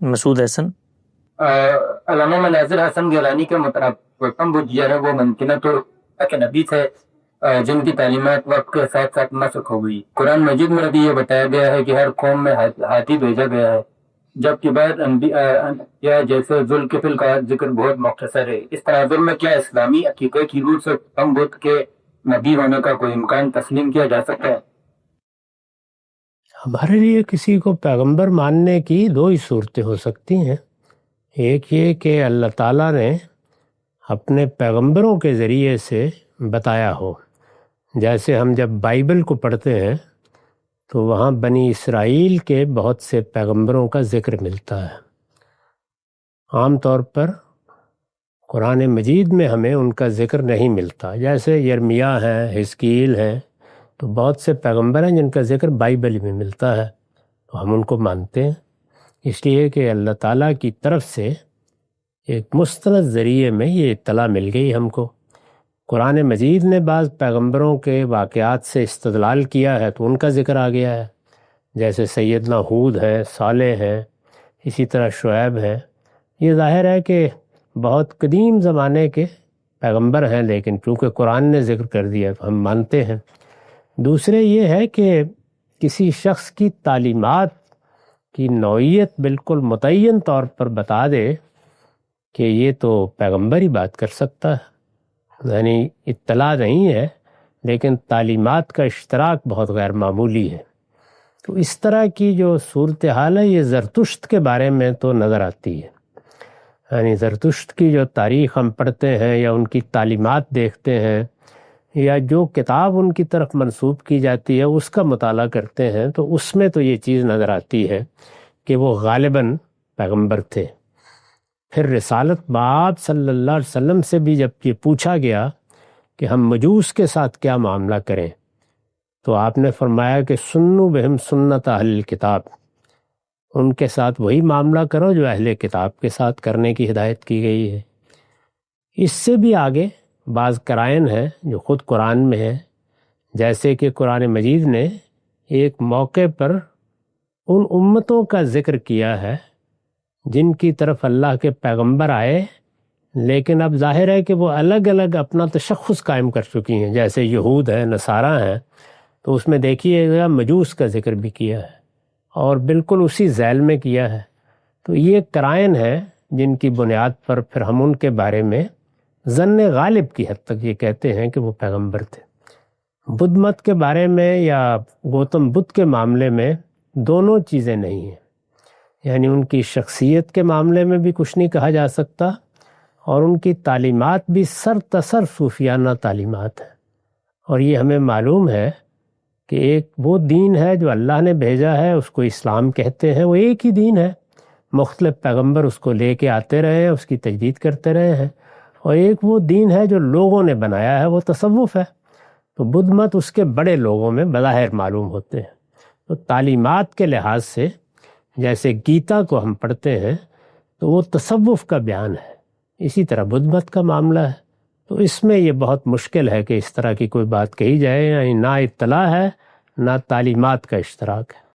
مسعود احسن۔ علامہ مناظر حسن گیلانی کے مطابق گوتم بدھ جو ہے وہ ممکنہ تو ایک نبی تھے جن کی تعلیمات وقت کے ساتھ ساتھ مسخ ہو گئی۔ قرآن مجید میں بھی یہ بتایا گیا ہے کہ ہر قوم میں ہاتھی بھیجا گیا ہے، جبکہ بعض انبیاء جیسے ذوالکفل کا ذکر بہت مختصر ہے۔ اس تناظر میں کیا اسلامی عقیدے کی روح سے گوتم بدھ کے نبی ہونے کا کوئی امکان تسلیم کیا جا سکتا ہے؟ ہمارے لیے کسی کو پیغمبر ماننے کی دو ہی صورتیں ہو سکتی ہیں۔ ایک یہ کہ اللہ تعالیٰ نے اپنے پیغمبروں کے ذریعے سے بتایا ہو، جیسے ہم جب بائبل کو پڑھتے ہیں تو وہاں بنی اسرائیل کے بہت سے پیغمبروں کا ذکر ملتا ہے۔ عام طور پر قرآن مجید میں ہمیں ان کا ذکر نہیں ملتا، جیسے یرمیہ ہیں، حزقیل ہیں، تو بہت سے پیغمبر ہیں جن کا ذکر بائبل میں ملتا ہے، تو ہم ان کو مانتے ہیں، اس لیے کہ اللہ تعالیٰ کی طرف سے ایک مستند ذریعے میں یہ اطلاع مل گئی ہم کو۔ قرآن مجید نے بعض پیغمبروں کے واقعات سے استدلال کیا ہے تو ان کا ذکر آ گیا ہے، جیسے سیدنا ہود ہیں، صالح ہیں، اسی طرح شعیب ہیں۔ یہ ظاہر ہے کہ بہت قدیم زمانے کے پیغمبر ہیں، لیکن چونکہ قرآن نے ذکر کر دیا تو ہم مانتے ہیں۔ دوسرے یہ ہے کہ کسی شخص کی تعلیمات کی نوعیت بالکل متعین طور پر بتا دے کہ یہ تو پیغمبر ہی بات کر سکتا ہے، یعنی اطلاع نہیں ہے لیکن تعلیمات کا اشتراک بہت غیر معمولی ہے۔ تو اس طرح کی جو صورتحال ہے یہ زرتشت کے بارے میں تو نظر آتی ہے، یعنی زرتشت کی جو تاریخ ہم پڑھتے ہیں یا ان کی تعلیمات دیکھتے ہیں یا جو کتاب ان کی طرف منسوب کی جاتی ہے اس کا مطالعہ کرتے ہیں تو اس میں تو یہ چیز نظر آتی ہے کہ وہ غالباً پیغمبر تھے۔ پھر رسالت باب صلی اللہ علیہ وسلم سے بھی جب یہ پوچھا گیا کہ ہم مجوس کے ساتھ کیا معاملہ کریں تو آپ نے فرمایا کہ سنو بہم سنت اہل الکتاب، ان کے ساتھ وہی معاملہ کرو جو اہل کتاب کے ساتھ کرنے کی ہدایت کی گئی ہے۔ اس سے بھی آگے بعض قرائن ہیں جو خود قرآن میں ہے، جیسے کہ قرآن مجید نے ایک موقع پر ان امتوں کا ذکر کیا ہے جن کی طرف اللہ کے پیغمبر آئے، لیکن اب ظاہر ہے کہ وہ الگ الگ اپنا تشخص قائم کر چکی ہیں، جیسے یہود ہیں، نصارہ ہیں، تو اس میں دیکھیے گا مجوس کا ذکر بھی کیا ہے اور بالکل اسی ذیل میں کیا ہے۔ تو یہ قرائن ہیں جن کی بنیاد پر پھر ہم ان کے بارے میں ظن غالب کی حد تک یہ کہتے ہیں کہ وہ پیغمبر تھے۔ بدھ مت کے بارے میں یا گوتم بدھ کے معاملے میں دونوں چیزیں نہیں ہیں، یعنی ان کی شخصیت کے معاملے میں بھی کچھ نہیں کہا جا سکتا اور ان کی تعلیمات بھی سر تسر صوفیانہ تعلیمات ہیں، اور یہ ہمیں معلوم ہے کہ ایک وہ دین ہے جو اللہ نے بھیجا ہے، اس کو اسلام کہتے ہیں، وہ ایک ہی دین ہے، مختلف پیغمبر اس کو لے کے آتے رہے ہیں، اس کی تجدید کرتے رہے ہیں، اور ایک وہ دین ہے جو لوگوں نے بنایا ہے، وہ تصوف ہے۔ تو بدھ مت اس کے بڑے لوگوں میں بظاہر معلوم ہوتے ہیں۔ تو تعلیمات کے لحاظ سے جیسے گیتا کو ہم پڑھتے ہیں تو وہ تصوف کا بیان ہے، اسی طرح بدھ مت کا معاملہ ہے۔ تو اس میں یہ بہت مشکل ہے کہ اس طرح کی کوئی بات کہی جائے، یعنی نہ اطلاع ہے نہ تعلیمات کا اشتراک ہے۔